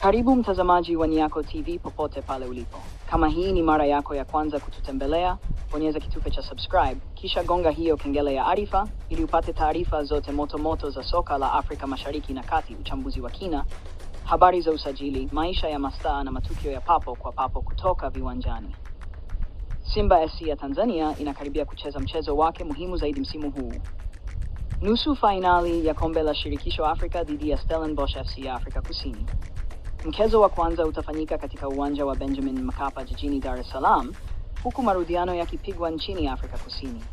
Karibu mtazamaji wa Nyako TV popote pale ulipo. Kama hii ni mara yako ya kwanza kututembelea, bonyeza kitufe cha subscribe, kisha gonga hiyo kengele ya arifa ili upate taarifa zote moto za soka la Afrika Mashariki na Kati, uchambuzi wa kina, habari za usajili, maisha ya mastaa na matukio ya papo kwa papo kutoka viwanjani. Simba SC ya Tanzania inakaribia kucheza mchezo wake muhimu zaidi msimu huu. Nusu fainali ya kombe la shirikisho Afrika dhidi ya Stellenbosch FC ya Afrika Kusini. Mchezo wa kwanza utafanyika katika uwanja wa Benjamin Mkapa jijini Dar es Salaam, huku marudiano yakipigwa nchini Afrika Kusini.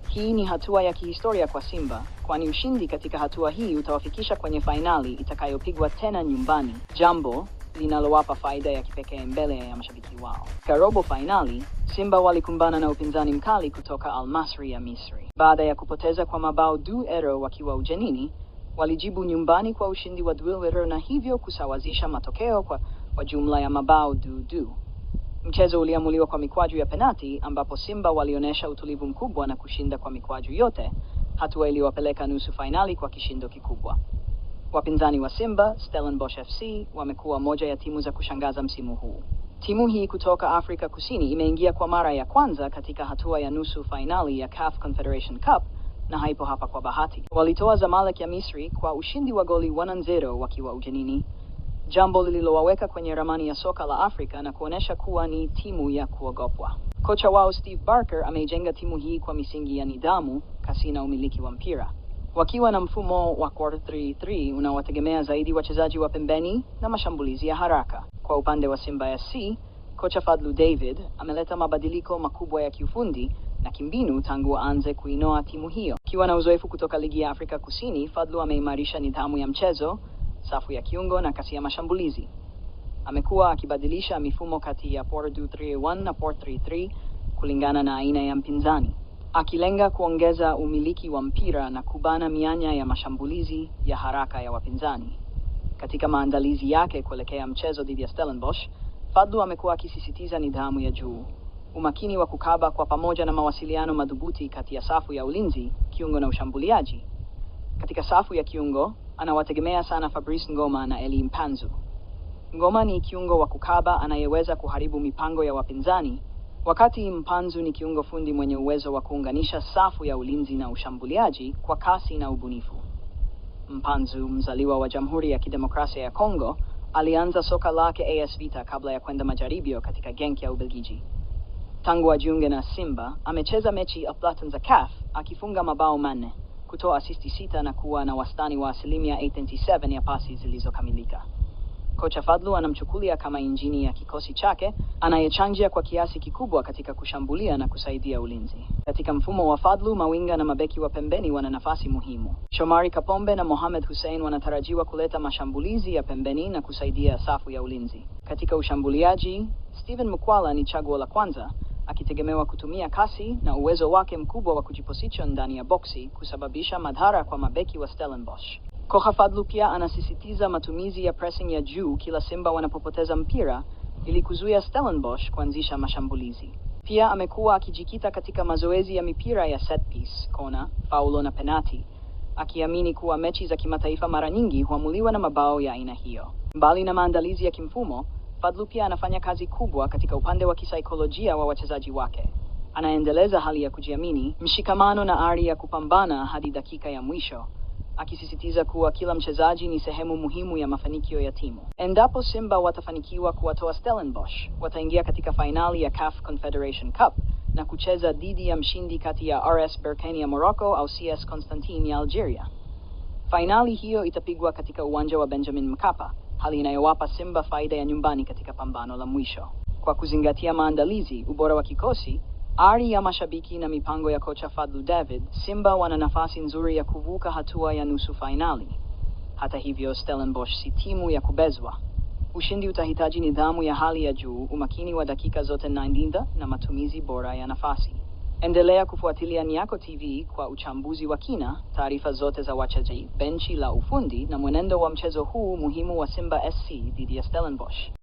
Hii ni hatua ya kihistoria kwa Simba, kwani ushindi katika hatua hii utawafikisha kwenye fainali itakayopigwa tena nyumbani, jambo linalowapa faida ya kipekee mbele ya mashabiki wao. Katika robo fainali, Simba walikumbana na upinzani mkali kutoka Al Masry ya Misri. Baada ya kupoteza kwa mabao 2-0 wakiwa ugenini, walijibu nyumbani kwa ushindi wa 2-0 na hivyo kusawazisha matokeo kwa jumla ya mabao 2-2. Mchezo uliamuliwa kwa mikwaju ya penati, ambapo Simba walionyesha utulivu mkubwa na kushinda kwa mikwaju yote, hatua iliyowapeleka nusu fainali kwa kishindo kikubwa. Wapinzani wa Simba, Stellenbosch FC, wamekuwa moja ya timu za kushangaza msimu huu. Timu hii kutoka Afrika Kusini imeingia kwa mara ya kwanza katika hatua ya nusu fainali ya CAF Confederation Cup, na haipo hapa kwa bahati. Walitoa Zamalek ya Misri kwa ushindi wa goli 1-0 wakiwa ugenini, jambo lililowaweka kwenye ramani ya soka la Afrika na kuonesha kuwa ni timu ya kuogopwa. Kocha wao Steve Barker ameijenga timu hii kwa misingi ya nidhamu, kasi na umiliki wa mpira. Wakiwa na mfumo wa 4-3-3 unaowategemea zaidi wachezaji wa pembeni na mashambulizi ya haraka. Kwa upande wa Simba SC, kocha Fadlu David ameleta mabadiliko makubwa ya kiufundi na kimbinu tangu aanze kuinoa timu hiyo. Akiwa na uzoefu kutoka ligi ya Afrika Kusini, Fadlu ameimarisha nidhamu ya mchezo, safu ya kiungo na kasi ya mashambulizi. Amekuwa akibadilisha mifumo kati ya 4-2-3-1 na 4-3-3 kulingana na aina ya mpinzani, akilenga kuongeza umiliki wa mpira na kubana mianya ya mashambulizi ya haraka ya wapinzani. Katika maandalizi yake kuelekea mchezo dhidi ya Stellenbosch, Fadlu amekuwa akisisitiza nidhamu ya juu, umakini wa kukaba kwa pamoja na mawasiliano madhubuti kati ya safu ya ulinzi, kiungo na ushambuliaji. Katika safu ya kiungo, anawategemea sana Fabrice Ngoma na Eli Mpanzu. Ngoma ni kiungo wa kukaba anayeweza kuharibu mipango ya wapinzani, wakati Mpanzu ni kiungo fundi mwenye uwezo wa kuunganisha safu ya ulinzi na ushambuliaji kwa kasi na ubunifu. Mpanzu, mzaliwa wa Jamhuri ya Kidemokrasia ya Kongo, alianza soka lake AS Vita kabla ya kwenda majaribio katika Genk ya Ubelgiji. Tangu ajiunge na Simba, amecheza mechi 30 za CAF, akifunga mabao 4, kutoa asisti 6 na kuwa na wastani wa 87% ya pasi zilizokamilika. Kocha Fadlu anamchukulia kama injini ya kikosi chake, anayechangia kwa kiasi kikubwa katika kushambulia na kusaidia ulinzi. Katika mfumo wa Fadlu, mawinga na mabeki wa pembeni wana nafasi muhimu. Shomari Kapombe na Mohamed Hussein wanatarajiwa kuleta mashambulizi ya pembeni na kusaidia safu ya ulinzi. Katika ushambuliaji, Steven Mukwala ni chaguo la kwanza, akitegemewa kutumia kasi na uwezo wake mkubwa wa kujiposition ndani ya boksi kusababisha madhara kwa mabeki wa Stellenbosch. Kocha Fadlu pia anasisitiza matumizi ya pressing ya juu kila Simba wanapopoteza mpira ili kuzuia Stellenbosch kuanzisha mashambulizi. Pia amekuwa akijikita katika mazoezi ya mipira ya set piece, kona, faulo na penati, akiamini kuwa mechi za kimataifa mara nyingi huamuliwa na mabao ya aina hiyo. Mbali na maandalizi ya kimfumo, Fadlu pia anafanya kazi kubwa katika upande wa kisaikolojia wa wachezaji wake. Anaendeleza hali ya kujiamini, mshikamano na ari ya kupambana hadi dakika ya mwisho, akisisitiza kuwa kila mchezaji ni sehemu muhimu ya mafanikio ya timu. Endapo Simba watafanikiwa kuwatoa Stellenbosch, wataingia katika fainali ya CAF Confederation Cup na kucheza dhidi ya mshindi kati ya RS Berkane ya Morocco au CS Constantine ya Algeria. Fainali hiyo itapigwa katika uwanja wa Benjamin Mkapa, hali inayowapa Simba faida ya nyumbani katika pambano la mwisho. Kwa kuzingatia maandalizi, ubora wa kikosi, ari ya mashabiki na mipango ya kocha Fadlu David, Simba wana nafasi nzuri ya kuvuka hatua ya nusu fainali. Hata hivyo, Stellenbosch si timu ya kubezwa. Ushindi utahitaji nidhamu ya hali ya juu, umakini wa dakika zote 90 na matumizi bora ya nafasi. Endelea kufuatilia Nyako TV kwa uchambuzi wa kina, taarifa zote za wachezaji, benchi la ufundi na mwenendo wa mchezo huu muhimu wa Simba SC dhidi ya Stellenbosch.